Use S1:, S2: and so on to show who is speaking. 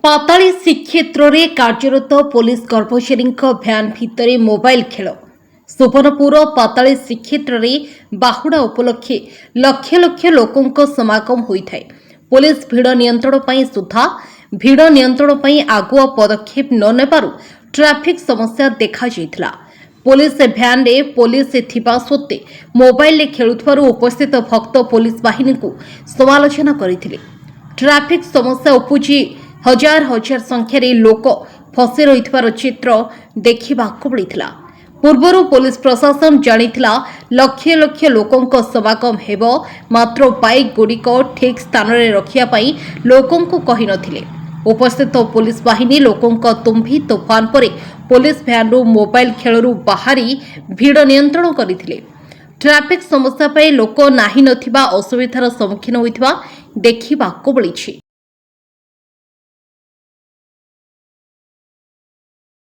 S1: पाताली श्रीक्षेत्र में कार्यरत पुलिस कर्मचारी भ्यान भितर मोबाइल खेल। सुवर्णपुर पाताली श्रीक्षेत्र में बाहुड़ा उपलक्षे लक्ष लक्ष लोकों समागम होता है। पुलिस भिड़ नियंत्रण पर सुधा भिड़ नियंत्रण पर आगुआ पदक्षेप न नेबारु ट्रैफिक समस्या देखा जाइथिला। पुलिस भ्यान रे पुलिस थिबा सत्वे मोबाइल खेलुथबारु उपस्थित भक्त पुलिस बाहिनी को समालोचना करथिले। ट्रैफिक समस्या उपुजी हजार हजार संख्यार लोक फसी रही चित्र देखा मिलता। पूर्वर पुलिस प्रशासन जानिथिला लक्ष लक्ष लोकों समागम हेबो, मात्र बाइक गुड़िक ठीक स्थान में रखियापाई लोकों कही नथिले। उपस्थित पुलिस बाहिनी लोकों तुम्भी तोफान पर पुलिस भ्यान मोबाइल खेलू बाहरी भिड़ नियंत्रण करथिले। ट्रैफिक समस्या पर लोक नाही नथिबा असुविधार सम्मुखीन होइथिबा देखिबाकु मिलिछि।